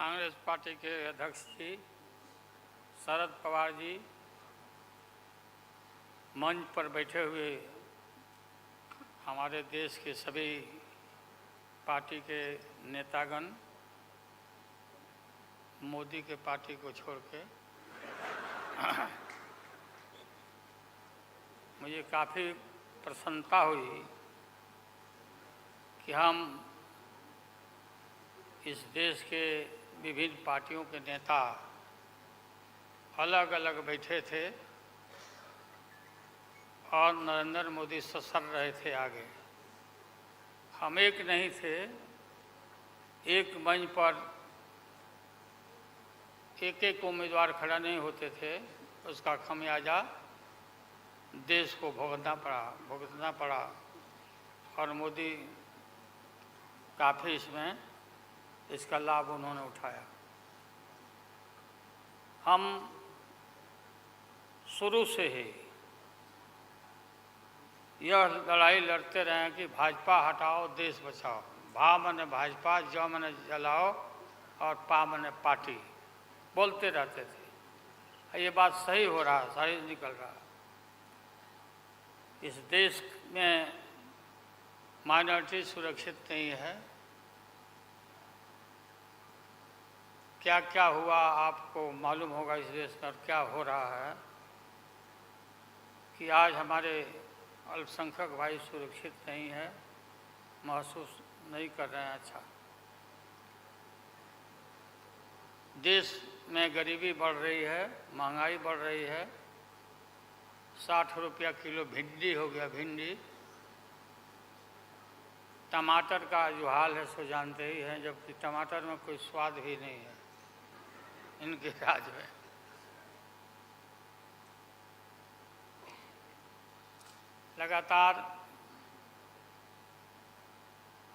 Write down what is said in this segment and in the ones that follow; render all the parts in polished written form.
Congress party के अध्यक्ष जी शरद पवार जी मंच पर बैठे हुए हमारे देश के सभी पार्टी के नेतागण मोदी के पार्टी को छोड़ के मुझे काफ़ी प्रसन्नता हुई कि हम इस देश के विभिन्न पार्टियों के नेता अलग अलग बैठे थे और नरेंद्र मोदी ससर रहे थे आगे। हम एक नहीं थे, एक मंच पर एक एक उम्मीदवार खड़ा नहीं होते थे, उसका खमियाजा देश को भुगतना पड़ा और मोदी काफ़ी इसका लाभ उन्होंने उठाया। हम शुरू से ही यह लड़ाई लड़ते रहे कि भाजपा हटाओ देश बचाओ। भा मने भाजपा, ज मने जलाओ और पा मने पार्टी बोलते रहते थे। ये बात सही हो रहा, सही निकल रहा। इस देश में माइनॉरिटी सुरक्षित नहीं है। क्या क्या हुआ आपको मालूम होगा इस देश में, और क्या हो रहा है कि आज हमारे अल्पसंख्यक भाई सुरक्षित नहीं है, महसूस नहीं कर रहे हैं। अच्छा, देश में गरीबी बढ़ रही है, महंगाई बढ़ रही है। 60 रुपया किलो भिंडी हो गया। भिंडी, टमाटर का जो हाल है सो जानते ही हैं, जबकि टमाटर में कोई स्वाद भी नहीं है इनके राज में। लगातार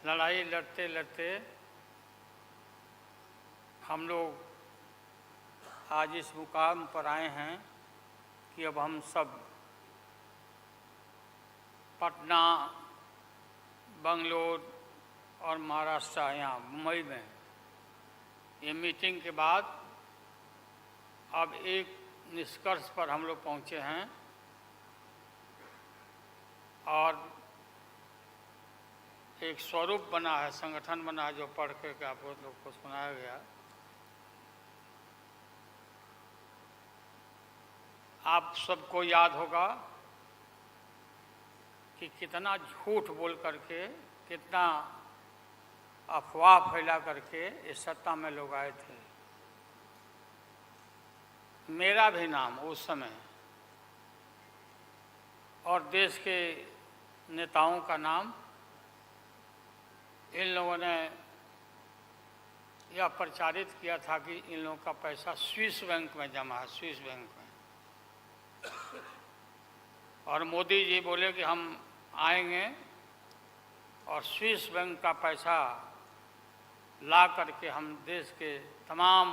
लड़ाई लड़ते लड़ते हम लोग आज इस मुकाम पर आए हैं कि अब हम सब पटना, बंगलोर और महाराष्ट्र, यहाँ मुंबई में ये मीटिंग के बाद अब एक निष्कर्ष पर हम लोग पहुँचे हैं और एक स्वरूप बना है, संगठन बना है, जो पढ़ करके आप लोग को सुनाया गया। आप सबको याद होगा कि कितना झूठ बोल करके, कितना अफवाह फैला करके इस सत्ता में लोग आए थे। मेरा भी नाम उस समय और देश के नेताओं का नाम इन लोगों ने यह प्रचारित किया था कि इन लोगों का पैसा स्विस बैंक में जमा है, स्विस बैंक में। और मोदी जी बोले कि हम आएंगे और स्विस बैंक का पैसा ला करके हम देश के तमाम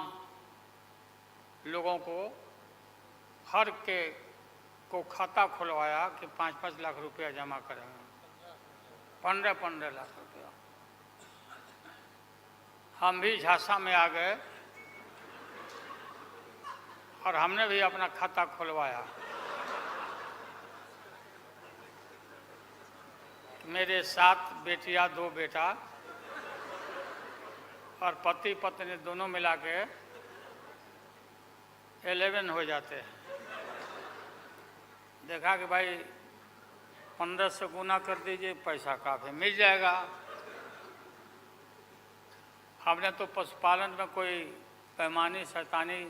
लोगों को, हर के को खाता खुलवाया कि 5-5 लाख रुपया जमा करेंगे। 15-15 लाख रुपया। हम भी झांसा में आ गए और हमने भी अपना खाता खुलवाया। मेरे 7 बेटियां, 2 बेटा और पति पत्नी दोनों मिला के 11 हो जाते हैं। देखा कि भाई 15 से गुना कर दीजिए, पैसा काफ़ी मिल जाएगा। हमने तो पशुपालन में कोई पैमानी शैतानी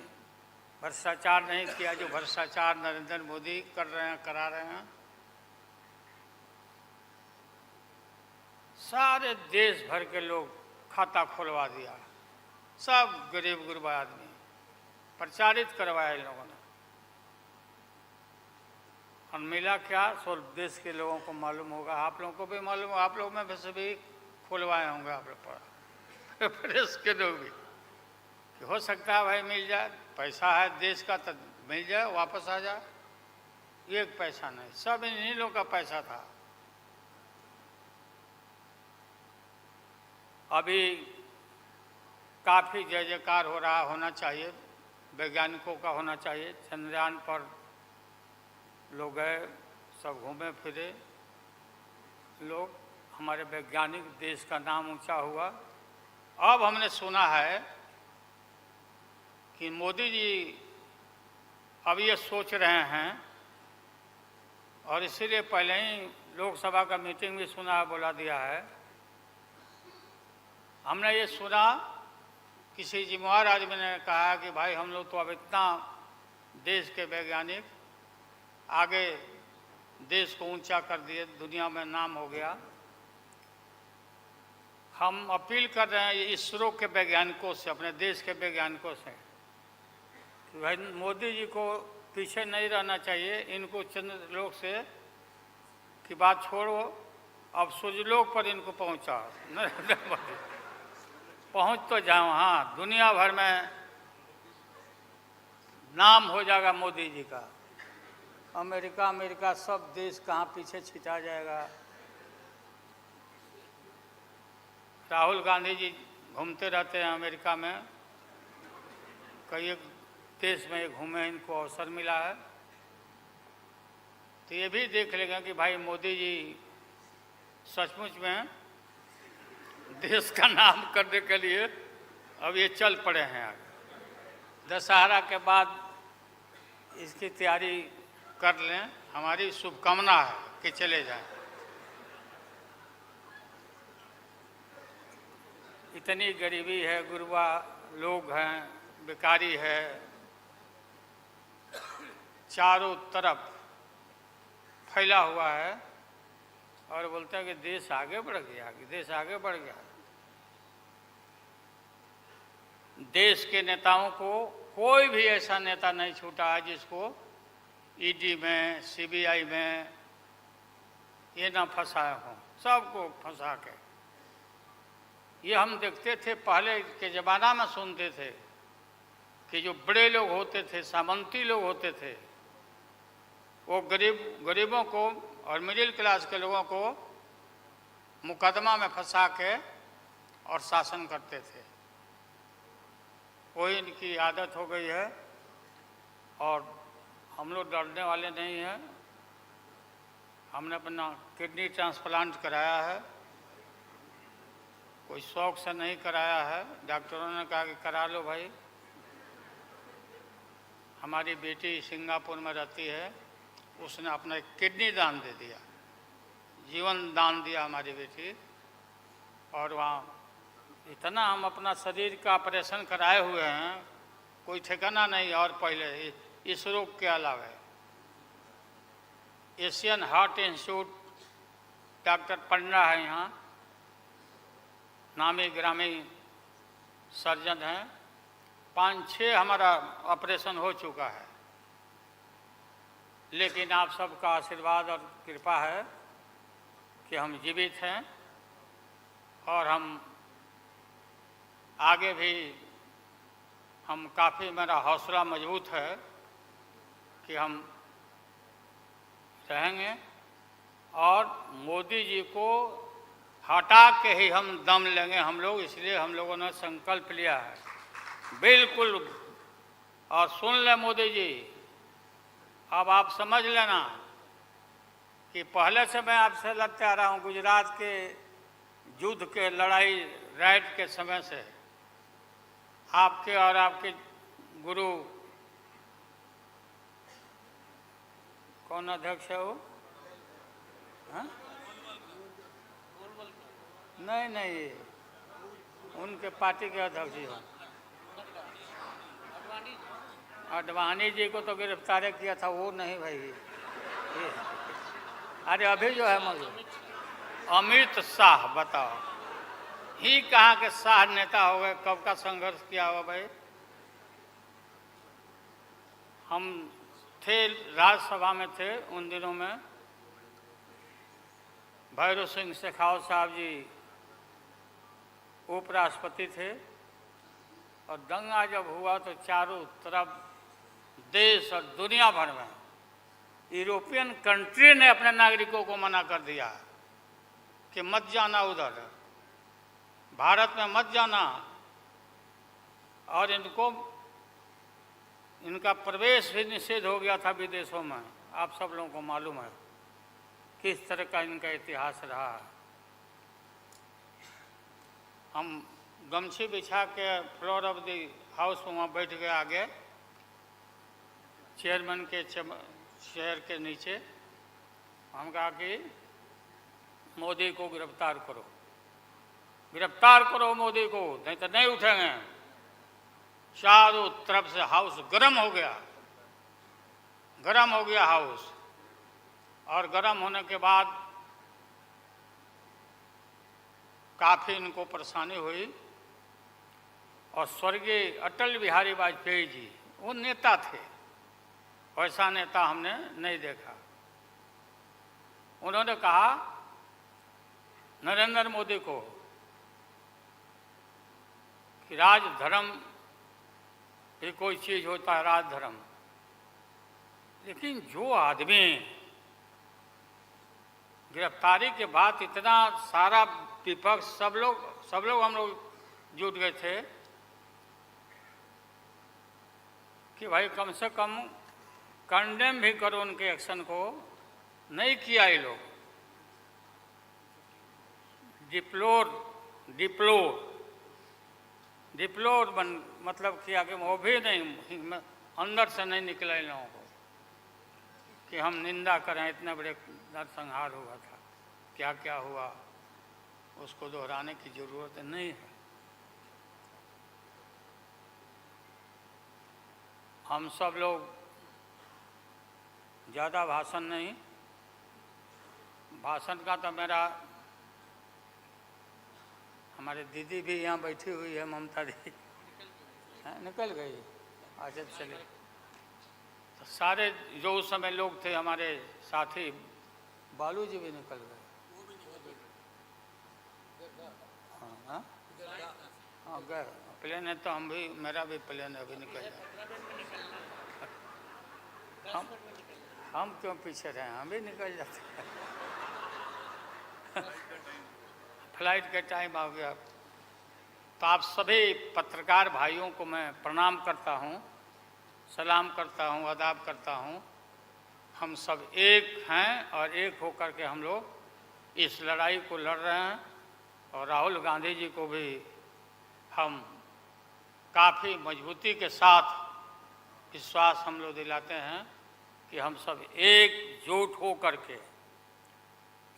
भ्रष्टाचार नहीं किया, जो भ्रष्टाचार नरेंद्र मोदी कर रहे हैं, करा रहे हैं। सारे देश भर के लोग खाता खुलवा दिया, सब गरीब गुरबा आदमी प्रचारित करवाया इन लोगों ने। और मिला क्या, सो देश के लोगों को मालूम होगा, आप लोगों को भी मालूम होगा, आप लोग में से भी खुलवाए होंगे आप लोग पर, प्रेस के लोग भी, कि हो सकता है भाई मिल जाए, पैसा है देश का तो मिल जाए, वापस आ जाए। एक पैसा नहीं, सब इन्हीं लोगों का पैसा था। अभी काफ़ी जय जयकार हो रहा होना चाहिए, वैज्ञानिकों का होना चाहिए। चंद्रयान पर लोग गए, सब घूमे फिरे लोग, हमारे वैज्ञानिक, देश का नाम ऊंचा हुआ। अब हमने सुना है कि मोदी जी अब ये सोच रहे हैं, और इसीलिए पहले ही लोकसभा का मीटिंग भी सुना, बुला दिया है। हमने ये सुना, किसी जिम्मेवार आदमी ने कहा कि भाई हम लोग तो अब इतना देश के वैज्ञानिक आगे देश को ऊंचा कर दिए, दुनिया में नाम हो गया। हम अपील कर रहे हैं इसरो के वैज्ञानिकों से, अपने देश के वैज्ञानिकों से, कि भाई मोदी जी को पीछे नहीं रहना चाहिए। इनको चंद्रलोक से की बात छोड़ो, अब सूर्यलोक पर इनको पहुंचाओ। नरेंद्र मोदी पहुंच तो जाओ, हाँ, दुनिया भर में नाम हो जाएगा मोदी जी का। अमेरिका सब देश कहाँ पीछे छिटा जाएगा। राहुल गांधी जी घूमते रहते हैं अमेरिका में, कई एक देश में घूमे, इनको अवसर मिला है। तो ये भी देख लेंगे कि भाई मोदी जी सचमुच में देश का नाम करने के लिए अब ये चल पड़े हैं। आगे दशहरा के बाद इसकी तैयारी कर लें, हमारी शुभकामना है कि चले जाएं। इतनी गरीबी है, गुरबा लोग हैं, बेकारी है, चारों तरफ फैला हुआ है, और बोलते हैं कि देश आगे बढ़ गया, कि देश आगे बढ़ गया। देश के नेताओं को कोई भी ऐसा नेता नहीं छूटा है जिसको ईडी में, सीबीआई में ये ना फंसाए हों, सबको फंसा के। ये हम देखते थे पहले के ज़माना में, सुनते थे कि जो बड़े लोग होते थे, सामंती लोग होते थे, वो गरीबों को और मिडिल क्लास के लोगों को मुकदमा में फंसा के और शासन करते थे। वही इनकी आदत हो गई है, और हम लोग डरने वाले नहीं हैं। हमने अपना किडनी ट्रांसप्लांट कराया है, कोई शौक से नहीं कराया है। डॉक्टरों ने कहा कि करा लो भाई। हमारी बेटी सिंगापुर में रहती है, उसने अपना किडनी दान दे दिया, जीवन दान दिया हमारी बेटी। और वहाँ इतना हम अपना शरीर का ऑपरेशन कराए हुए हैं, कोई ठिकाना नहीं। और पहले इस रोग के अलावा एशियन हार्ट इंस्टीट्यूट, डॉक्टर पंडा है यहाँ, नामी ग्रामी सर्जन हैं, 5-6 हमारा ऑपरेशन हो चुका है। लेकिन आप सबका आशीर्वाद और कृपा है कि हम जीवित हैं, और हम आगे भी हम काफ़ी, मेरा हौसला मजबूत है कि हम रहेंगे, और मोदी जी को हटा के ही हम दम लेंगे हम लोग। इसलिए हम लोगों ने संकल्प लिया है, बिल्कुल। और सुन ले मोदी जी, अब आप समझ लेना कि पहले से मैं आपसे लड़ते आ रहा हूँ, गुजरात के युद्ध के लड़ाई राइट के समय से, आपके और आपके गुरु, कौन अध्यक्ष है वो? हाँ? नहीं, उनके पार्टी के अध्यक्ष जी हैं, अडवाणी जी को तो गिरफ्तार किया था, वो नहीं भाई। अरे अभी जो है मौजूद अमित शाह, बताओ, ही कहाँ के शाह नेता हो गए, कब का संघर्ष किया हुआ भाई। हम थे राज्यसभा में, थे उन दिनों में, भैरव सिंह शेखावत साहब जी उपराष्ट्रपति थे, और दंगा जब हुआ तो चारों तरफ देश और दुनिया भर में यूरोपियन कंट्री ने अपने नागरिकों को मना कर दिया कि मत जाना उधर, भारत में मत जाना, और इनका प्रवेश भी निषेध हो गया था विदेशों में। आप सब लोगों को मालूम है किस तरह का इनका इतिहास रहा है। हम गमछी बिछा के फ्लोर ऑफ द हाउस में वहाँ बैठ गए आगे, चेयरमैन के चेयर के नीचे। हम कहा कि मोदी को गिरफ्तार करो, गिरफ्तार करो मोदी को, नहीं तो नहीं उठेंगे। चारों तरफ से हाउस गर्म हो गया, गर्म हो गया हाउस। और गर्म होने के बाद काफ़ी इनको परेशानी हुई। और स्वर्गीय अटल बिहारी वाजपेयी जी, वो नेता थे, वैसा नेता हमने नहीं देखा। उन्होंने कहा नरेंद्र मोदी को कि राजधर्म भी कोई चीज़ होता है, राजधर्म। लेकिन जो आदमी गिरफ्तारी के बाद इतना सारा विपक्ष, सब लोग हम लोग जुट गए थे कि भाई कम से कम कंडेम भी करो उनके एक्शन को। नहीं किया ये लोग। डिप्लोर मतलब किया कि वो भी नहीं, अंदर से नहीं निकला इन लोगों को कि हम निंदा करें। इतने बड़े नरसंहार हुआ था, क्या क्या हुआ उसको दोहराने की जरूरत नहीं है। हम सब लोग ज़्यादा भाषण नहीं, भाषण का तो मेरा, हमारे दीदी भी यहाँ बैठी हुई है, ममता दी निकल गई। अच्छा चले, तो सारे जो उस समय लोग थे हमारे साथी, बालू जी भी निकल गए। हाँ हाँ गए, प्लेन है तो हम भी, मेरा भी प्लेन अभी निकल गया। हम क्यों पीछे रहे, हम भी निकल जाते हैं। फ्लाइट का टाइम आ गया। तो आप सभी पत्रकार भाइयों को मैं प्रणाम करता हूँ, सलाम करता हूँ, आदाब करता हूँ। हम सब एक हैं और एक होकर के हम लोग इस लड़ाई को लड़ रहे हैं। और राहुल गांधी जी को भी हम काफ़ी मजबूती के साथ विश्वास हम लोग दिलाते हैं कि हम सब एकजुट हो करके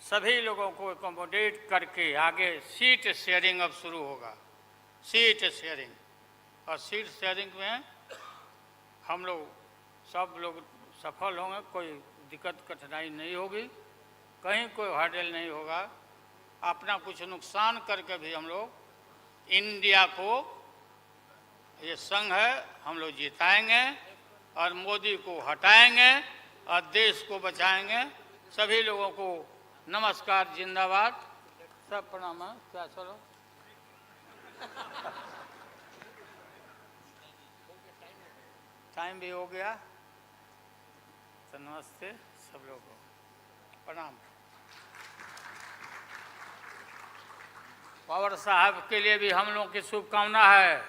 सभी लोगों को एकोमोडेट करके आगे सीट शेयरिंग अब शुरू होगा। सीट शेयरिंग, और सीट शेयरिंग में हम लोग सब लोग सफल होंगे, कोई दिक्कत कठिनाई नहीं होगी, कहीं कोई हर्डल नहीं होगा। अपना कुछ नुकसान करके भी हम लोग इंडिया को, ये संघ है, हम लोग जिताएंगे और मोदी को हटाएंगे और देश को बचाएंगे। सभी लोगों को नमस्कार, जिंदाबाद, सब प्रणाम है। क्या चलो टाइम भी हो गया, तो नमस्ते सब लोगों को, प्रणाम। पवार साहब के लिए भी हम लोगों की शुभकामना है।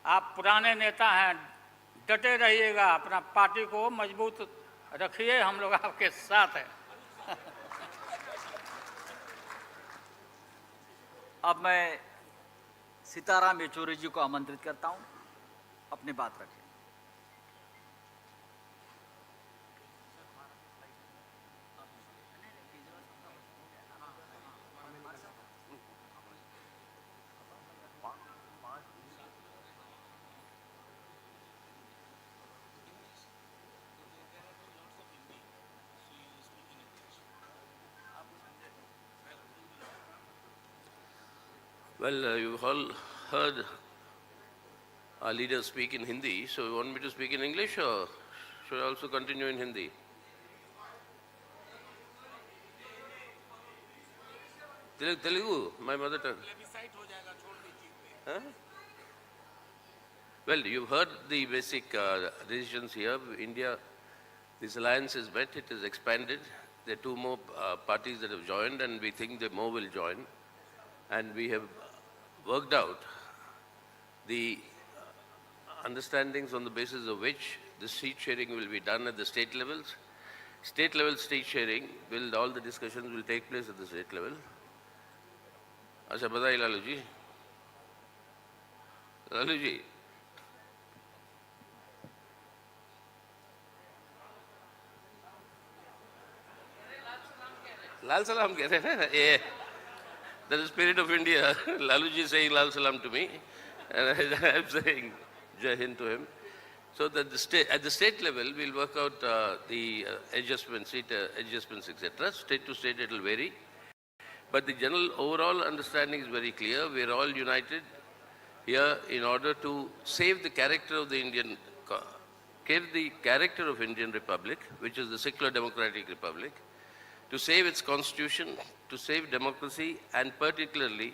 आप पुराने नेता हैं, डटे रहिएगा, अपना पार्टी को मजबूत रखिए, हम लोग आपके साथ हैं। अब मैं सीताराम येचुरी जी को आमंत्रित करता हूं, अपनी बात रखें। Well, you've all heard our leaders speak in Hindi, so you want me to speak in English or should I also continue in Hindi? Telugu, my mother tongue. Huh? Well, you've heard the basic decisions here. India, this alliance is met, it is expanded. There are two more parties that have joined, and we think that more will join. And we have worked out the understandings on the basis of which the seat sharing will be done at the state levels. State level seat sharing, all the discussions will take place at the state level. अच्छा बताइए लालू जी. लालू जी, लाल सलाम कह रहे हैं ना ये. That is spirit of India. Lalu ji is saying Lal Salam to me, and I am saying Jai Hind to him. So that at the state level, we'll work out the adjustments, seat adjustments, etc. State to state, it will vary. But the general overall understanding is very clear. We are all united here in order to save the character of the Indian Republic, which is the secular democratic republic, to save its constitution, to save democracy, and particularly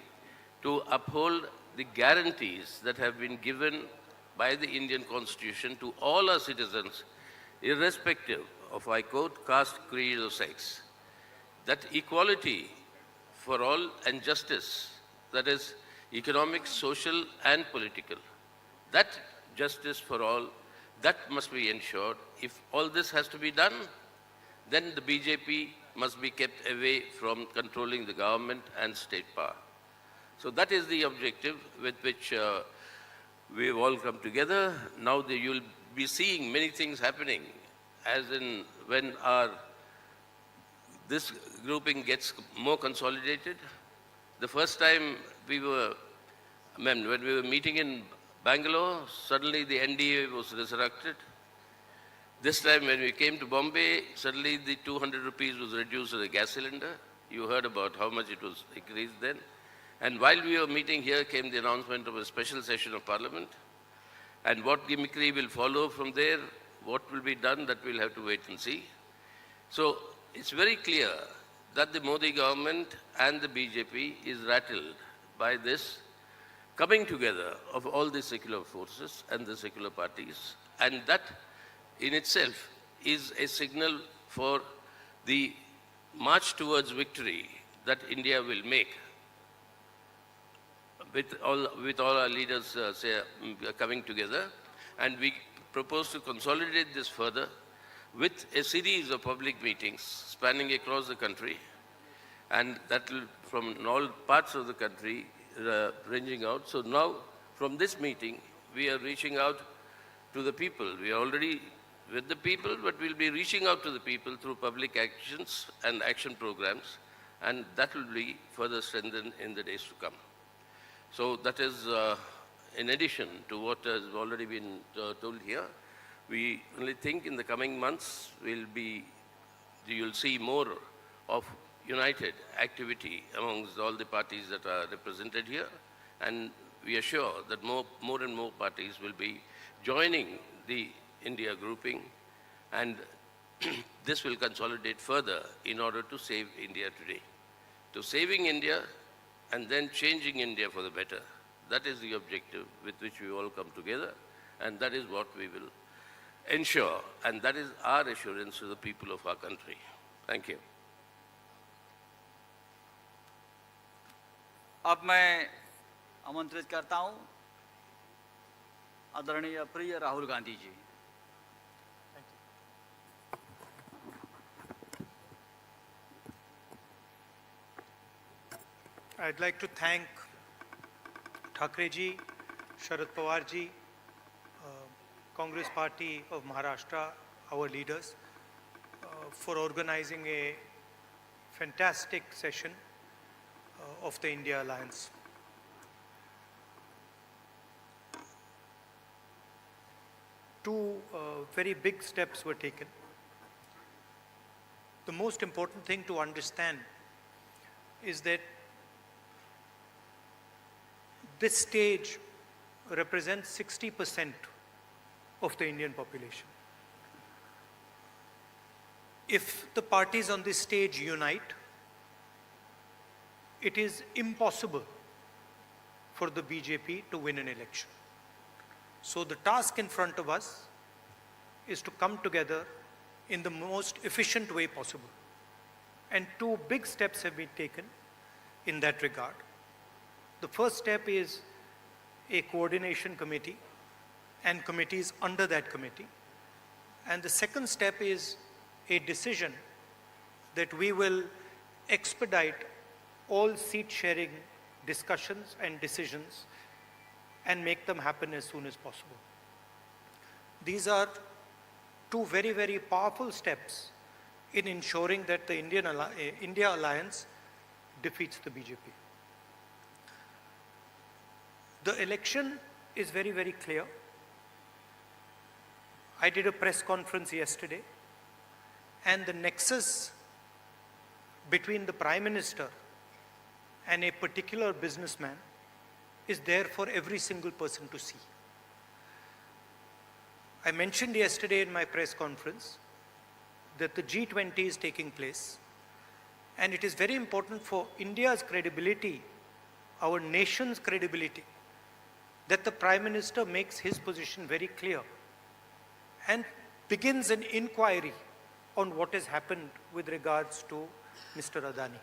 to uphold the guarantees that have been given by the Indian constitution to all our citizens, irrespective of, I quote, caste, creed, or sex. That equality for all and justice, that is economic, social, and political, that justice for all, that must be ensured. If all this has to be done, then the BJP must be kept away from controlling the government and state power. So that is the objective with which we have all come together. Now you will be seeing many things happening, as in when this grouping gets more consolidated. The first time when we were meeting in Bangalore, suddenly the NDA was resurrected. This time when we came to Bombay, suddenly the 200 rupees was reduced to the gas cylinder. You heard about how much it was increased then. And while we were meeting here came the announcement of a special session of Parliament. And what gimmickry will follow from there, what will be done, that we'll have to wait and see. So it's very clear that the Modi government and the BJP is rattled by this coming together of all the secular forces and the secular parties. And that in itself is a signal for the march towards victory that India will make with all our leaders coming together. And we propose to consolidate this further with a series of public meetings spanning across the country, and that will from all parts of the country ranging out. So now from this meeting we are reaching out to the people. We are already with the people, but we'll be reaching out to the people through public actions and action programs, and that will be further strengthened in the days to come. So that is in addition to what has already been told here. We only think in the coming months you'll see more of united activity amongst all the parties that are represented here, and we are sure that more and more parties will be joining the India grouping, and this will consolidate further in order to save India today. To saving India and then changing India for the better. That is the objective with which we all come together, and that is what we will ensure, and that is our assurance to the people of our country. Thank you. अब मैं आमंत्रित करता हूं आदरणीय प्रिय Rahul Gandhi ji. I'd like to thank Thakre ji, Sharad Pawar ji, Congress Party of Maharashtra, our leaders, for organizing a fantastic session of the India Alliance. Two very big steps were taken. The most important thing to understand is that this stage represents 60% of the Indian population. If the parties on this stage unite, it is impossible for the BJP to win an election. So the task in front of us is to come together in the most efficient way possible. And two big steps have been taken in that regard. The first step is a coordination committee and committees under that committee. And the second step is a decision that we will expedite all seat sharing discussions and decisions and make them happen as soon as possible. These are two very, very powerful steps in ensuring that the India alliance defeats the BJP. The election is very, very clear. I did a press conference yesterday, and the nexus between the Prime Minister and a particular businessman is there for every single person to see. I mentioned yesterday in my press conference that the G20 is taking place, and it is very important for India's credibility, our nation's credibility, that the Prime Minister makes his position very clear and begins an inquiry on what has happened with regards to Mr. Adani.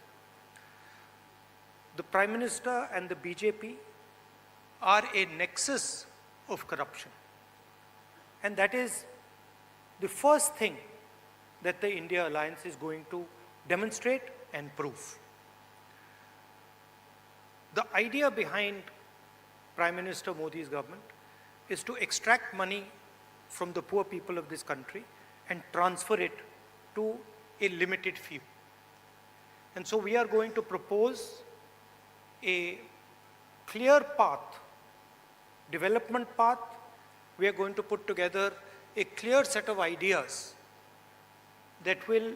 The Prime Minister and the BJP are a nexus of corruption. And that is the first thing that the India alliance is going to demonstrate and prove. The idea behind Prime Minister Modi's government is to extract money from the poor people of this country and transfer it to a limited few. And so we are going to propose a clear path, development path. We are going to put together a clear set of ideas that will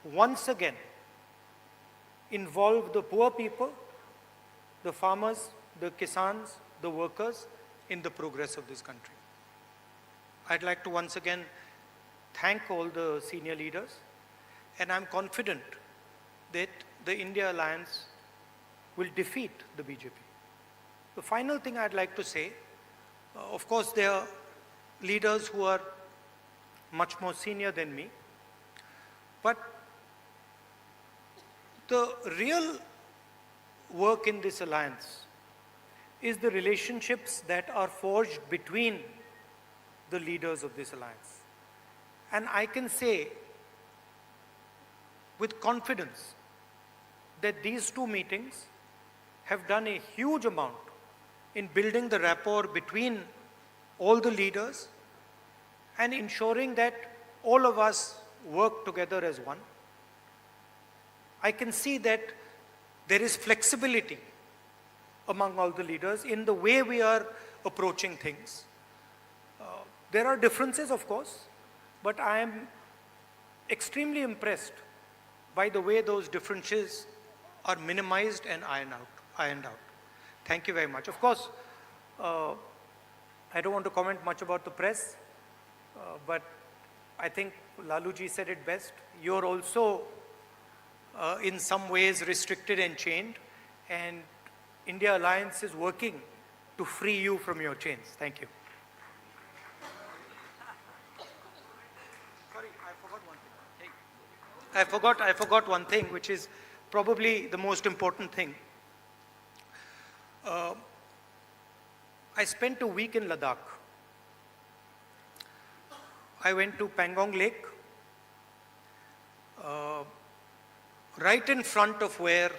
once again involve the poor people, the farmers, the kisans, the workers in the progress of this country. I'd like to once again thank all the senior leaders, and I'm confident that the India alliance will defeat the BJP. The final thing I'd like to say, of course there are leaders who are much more senior than me, but the real work in this alliance is the relationships that are forged between the leaders of this alliance. And I can say with confidence that these two meetings have done a huge amount in building the rapport between all the leaders and ensuring that all of us work together as one. I can see that there is flexibility among all the leaders in the way we are approaching things. There are differences, of course, but I am extremely impressed by the way those differences are minimized and ironed out. Thank you very much. Of course, I don't want to comment much about the press, but I think Laluji said it best. You're also in some ways restricted and chained, and India Alliance is working to free you from your chains. Thank you. Sorry, I forgot one thing, which is probably the most important thing. I spent a week in Ladakh. I went to Pangong Lake, right in front of where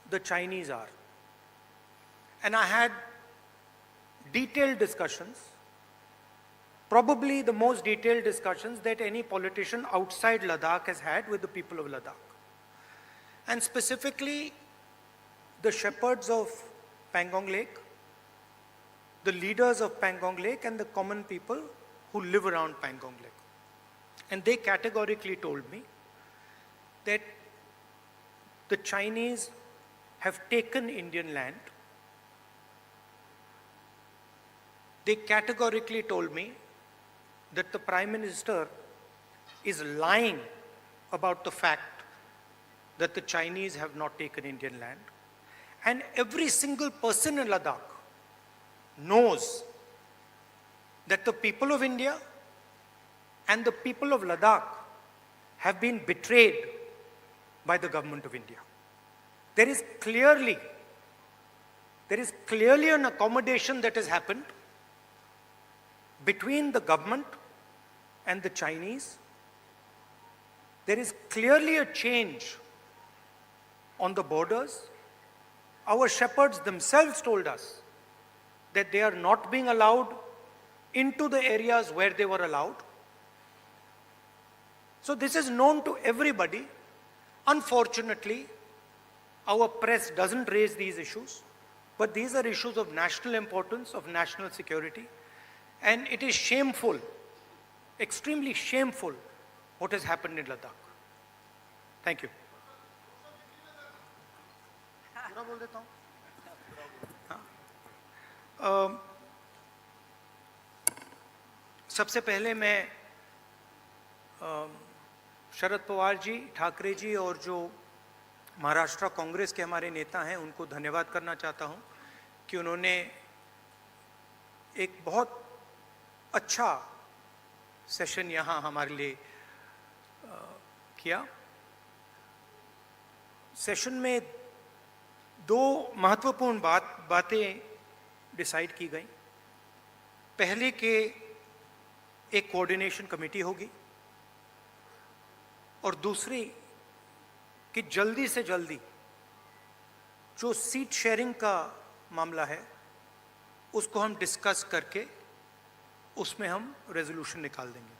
the Chinese are. And I had detailed discussions, probably the most detailed discussions that any politician outside Ladakh has had with the people of Ladakh. And specifically, the shepherds of Pangong Lake, the leaders of Pangong Lake, and the common people who live around Pangong Lake. And they categorically told me that the Chinese have taken Indian land. They categorically told me that the Prime Minister is lying about the fact that the Chinese have not taken Indian land. And every single person in Ladakh knows that the people of India and the people of Ladakh have been betrayed by the government of India. There is clearly There is clearly an accommodation that has happened between the government and the Chinese. There is clearly a change on the borders. Our shepherds themselves told us that they are not being allowed into the areas where they were allowed. So this is known to everybody. Unfortunately, our press doesn't raise these issues, but these are issues of national importance, of national security, and it is shameful, extremely shameful, what has happened in Ladakh. Thank you. सबसे पहले मैं शरद पवार जी, ठाकरे जी और जो महाराष्ट्र कांग्रेस के हमारे नेता हैं उनको धन्यवाद करना चाहता हूं कि उन्होंने एक बहुत अच्छा सेशन यहां हमारे लिए किया। सेशन में दो महत्वपूर्ण बातें डिसाइड की गई। पहले कि एक कोऑर्डिनेशन कमेटी होगी और दूसरी कि जल्दी से जल्दी जो सीट शेयरिंग का मामला है उसको हम डिस्कस करके उसमें हम रेजोल्यूशन निकाल देंगे।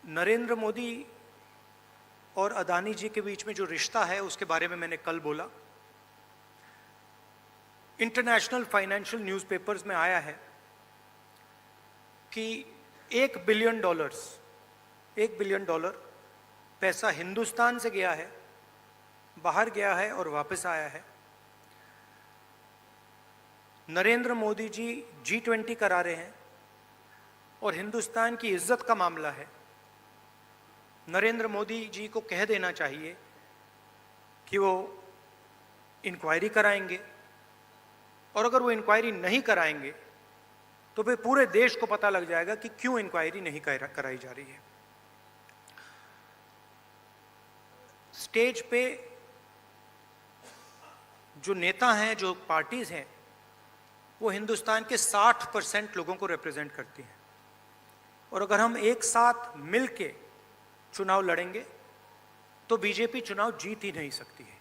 नरेंद्र मोदी और अदानी जी के बीच में जो रिश्ता है उसके बारे में मैंने कल बोला। इंटरनेशनल फाइनेंशियल न्यूज़पेपर्स में आया है कि $1 बिलियन पैसा हिंदुस्तान से गया है, बाहर गया है और वापस आया है। नरेंद्र मोदी जी G20 करा रहे हैं और हिंदुस्तान की इज्जत का मामला है। नरेंद्र मोदी जी को कह देना चाहिए कि वो इंक्वायरी कराएंगे, और अगर वो इंक्वायरी नहीं कराएंगे तो फिर पूरे देश को पता लग जाएगा कि क्यों इंक्वायरी नहीं कराई जा रही है। स्टेज पे जो नेता हैं, जो पार्टीज हैं, वो हिंदुस्तान के 60% लोगों को रिप्रेजेंट करती हैं, और अगर हम एक साथ मिलके चुनाव लड़ेंगे तो बीजेपी चुनाव जीत ही नहीं सकती है।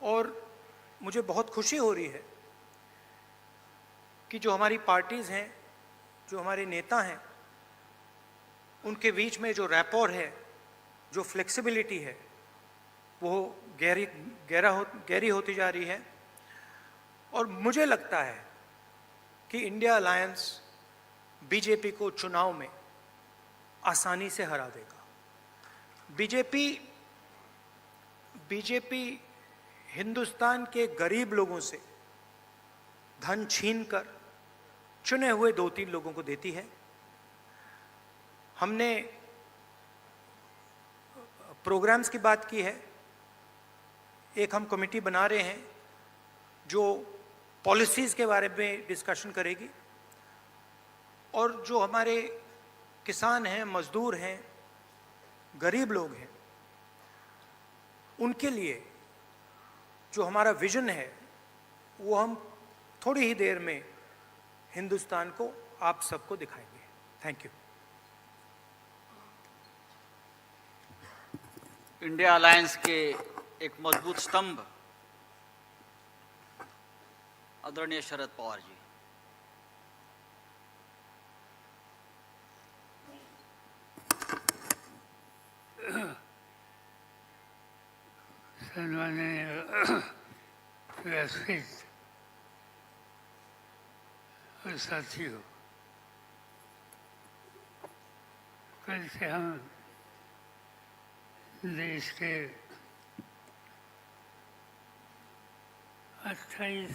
और मुझे बहुत खुशी हो रही है कि जो हमारी पार्टीज हैं, जो हमारे नेता हैं, उनके बीच में जो रैपोर है, जो फ्लेक्सिबिलिटी है, वो गहरी होती जा रही है। और मुझे लगता है कि इंडिया अलायंस बीजेपी को चुनाव में आसानी से हरा देगा। बीजेपी हिंदुस्तान के गरीब लोगों से धन छीनकर चुने हुए 2-3 लोगों को देती है। हमने प्रोग्राम्स की बात की है। एक हम कमेटी बना रहे हैं जो पॉलिसीज़ के बारे में डिस्कशन करेगी, और जो हमारे किसान हैं, मजदूर हैं, गरीब लोग हैं, उनके लिए जो हमारा विजन है वो हम थोड़ी ही देर में हिंदुस्तान को, आप सबको दिखाएंगे। Thank you. इंडिया अलायंस के एक मजबूत स्तंभ आदरणीय शरद पवार जी। सम्माननीय व्यासपीठ और साथियों, कल से हम देश के 28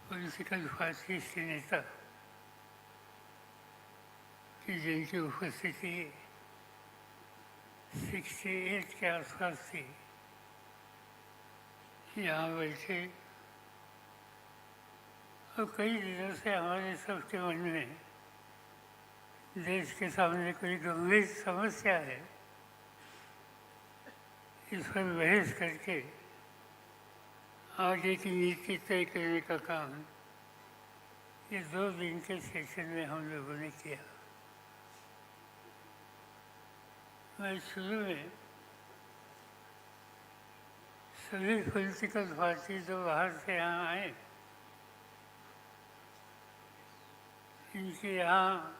पॉलिटिकल पार्टीज के नेता की जिनकी उपस्थिति 68 के आसपास थी, यहाँ बैठे, और कई दिनों से हमारे सबके मन में देश के सामने कोई गंभीर समस्या है, इस पर बहस करके आगे की नीति तय करने का काम ये 2 दिन के सेशन में हम लोगों ने किया। मैं शुरू में सभी पॉलिटिकल पार्टी जो बाहर से यहाँ आए, इनके यहाँ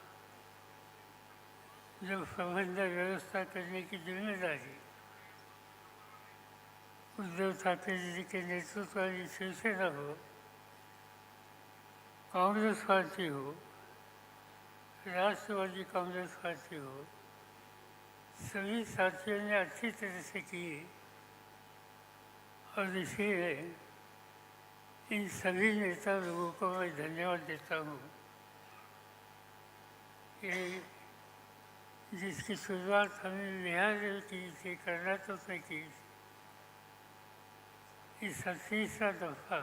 जो प्रबंधन व्यवस्था करने की जिम्मेदारी उद्धव ठाकरे जी के नेतृत्व वाली शिवसेना हो, कांग्रेस पार्टी हो, राष्ट्रवादी कांग्रेस पार्टी हो, सभी साथियों ने अच्छी तरह से की और इसीलिए इन सभी नेता लोगों को मैं धन्यवाद देता हूँ कि जिसकी शुरुआत हमने बिहार से की थी, कर्नाटक से की थी, इस 30वां दफा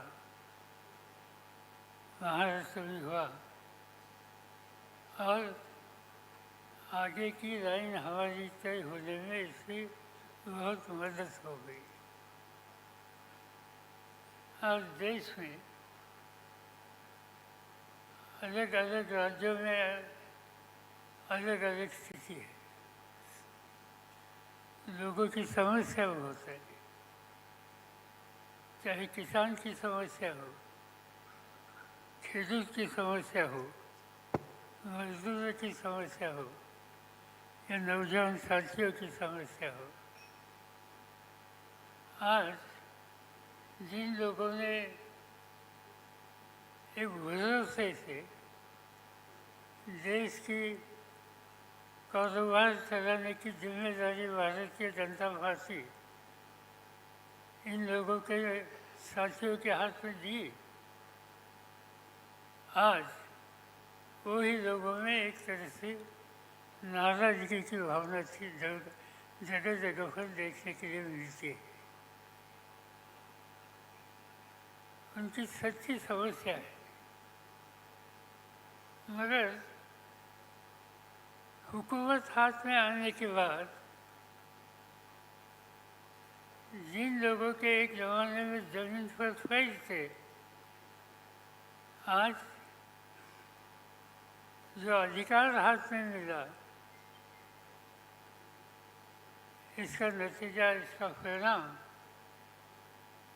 महाराष्ट्र में हुआ और आगे की लाइन हमारी तय होने में इसकी बहुत मदद हो गई। और देश में अलग अलग राज्यों में अलग अलग स्थिति है, लोगों की समस्या बहुत है, चाहे किसान की समस्या हो, खेडूत की समस्या हो, मजदूरों की समस्या हो या नौजवान साथियों की समस्या हो। आज जिन लोगों ने एक भरोसे से देश की कारोबार चलाने की जिम्मेदारी भारतीय जनता पार्टी इन लोगों के साथियों के हाथ में दी, आज वही लोगों में एक तरह से नाराजगी की भावना थी जगह जगह पर देखने के लिए मिलती है। उनकी सच्ची समस्या है, मगर हुकूमत हाथ में आने के बाद जिन लोगों के एक ज़माने में ज़मीन पर फैज थे, आज जो अधिकार हाथ में मिला, इसका नतीजा, इसका परिणाम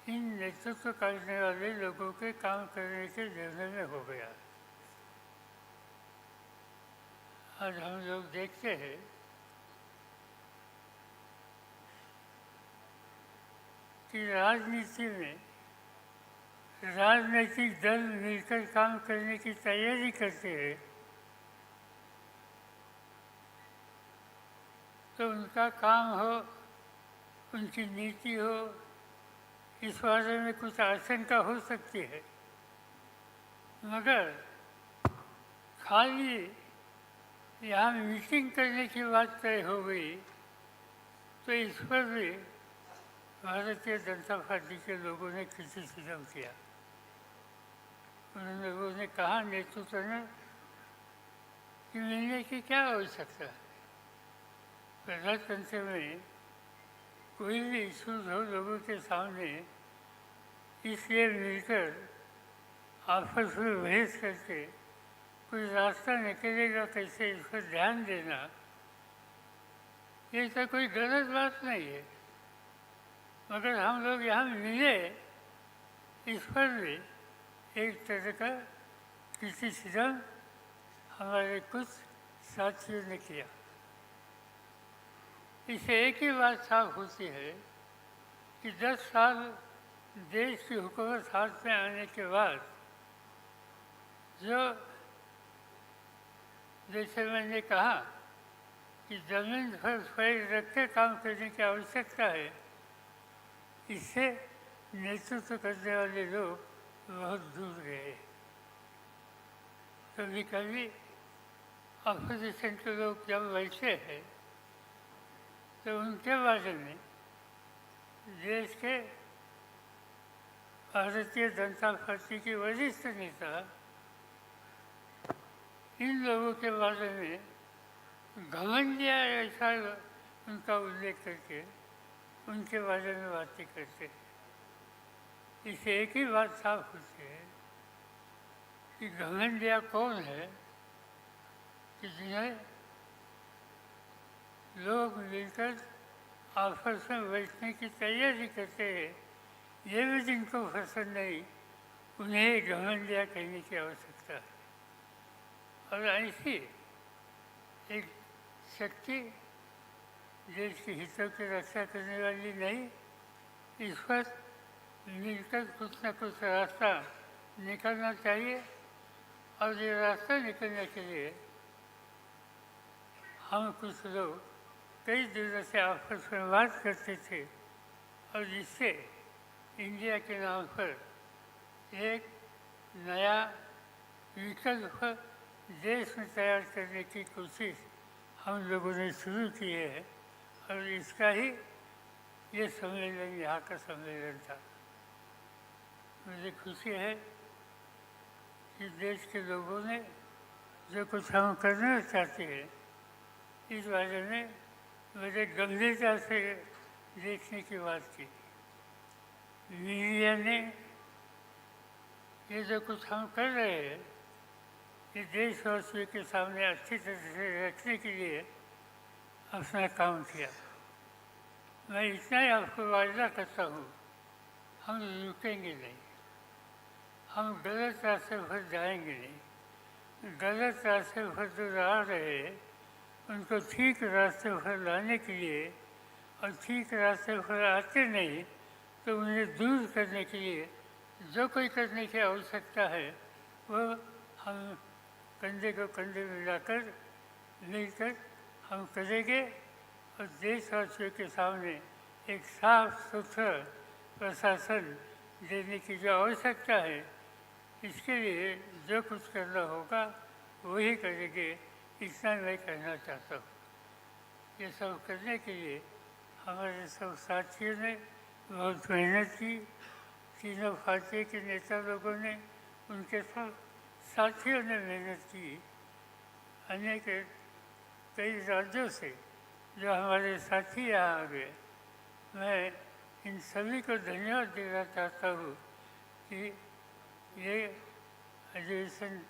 इन नेतृत्व करने वाले लोगों के काम करने के निर्णय में हो गया। आज हम लोग देखते हैं कि राजनीति में राजनीतिक दल मिलकर काम करने की तैयारी करते हैं तो उनका काम हो, उनकी नीति हो, इस बारे में कुछ आशंका हो सकती है, मगर खाली यहाँ मीटिंग करने की बात तय हो गई तो इस पर भी भारतीय जनता पार्टी के लोगों ने क्रिटिसिज्म किया। उन लोगों ने कहा, नेतृत्व ने, कि मिलने की क्या आवश्यकता है, प्रजातंत्र में कोई भी इशूज हो लोगों के सामने, इसलिए मिलकर आपस में बहस करके कोई रास्ता निकलेगा कैसे, इस पर ध्यान देना, ये तो कोई गलत बात नहीं है, मगर हम लोग यहाँ मिले इस पर भी एक तरह का क्रिटिसिज्म हमारे कुछ साथियों ने किया। इससे एक ही बात साफ होती है कि 10 साल देश की हुकूमत हाथ में आने के बाद जो, जैसे मैंने कहा कि ज़मीन पर पैर रख के काम करने की आवश्यकता है, इससे नेतृत्व करने वाले लोग बहुत दूर गए। कभी कभी अपोजिशन के लोग जब बैठे हैं तो उनके बारे में देश के भारतीय जनता पार्टी के वरिष्ठ नेता इन लोगों के बारे में घमंडिया ऐसा उनका उल्लेख करके उनके बारे में बातें करते हैं। इससे एक ही बात साफ होती है कि घमंडिया कौन है कि जिन्हें लोग मिलकर आपस में बैठने की तैयारी करते हैं, ये भी जिनको पसंद नहीं, उन्हें घमंडिया कहने की आवश्यकता है। और ऐसी एक शक्ति देश के हितों की रक्षा करने वाली नहीं, इस पर मिलकर कुछ न कुछ रास्ता निकलना चाहिए। और ये रास्ता निकलने के लिए हम कुछ लोग कई दिनों से आपस में बात करते थे और जिससे इंडिया के नाम पर एक नया विकल्प देश में तैयार करने की कोशिश हम लोगों ने शुरू की है। और इसका ही ये सम्मेलन, यहाँ का सम्मेलन था। मुझे खुशी है कि देश के लोगों ने जो कुछ हम करना चाहते हैं इस बारे में बड़े गंभीरता से देखने की बात की। मीडिया ने ये जो कुछ हम कर रहे हैं ये देशवासियों के सामने अच्छी तरह से रखने के लिए अपना काम किया। मैं इतना ही आपको वादा करता हूँ, हम रुकेंगे नहीं, हम गलत रास्ते पर जाएंगे नहीं। गलत रास्ते पर जो आ रहे हैं उनको ठीक रास्ते पर लाने के लिए और ठीक रास्ते पर आते नहीं तो उन्हें दूर करने के लिए जो कोई करने की आवश्यकता है वो हम कंधे को कंधे मिलाकर मिलकर हम करेंगे। और देशवासियों के सामने एक साफ सुथरा प्रशासन देने की जो आवश्यकता है इसके लिए जो कुछ करना होगा वही करेंगे, इतना मैं कहना चाहता हूँ। ये सब करने के लिए हमारे सब साथियों ने बहुत मेहनत की। तीनों पार्टी के नेता लोगों ने, उनके सब साथियों ने मेहनत की। अनेक कई राज्यों से जो हमारे साथी यहाँ आ गए, मैं इन सभी को धन्यवाद देना चाहता हूँ कि ये अधिवेशन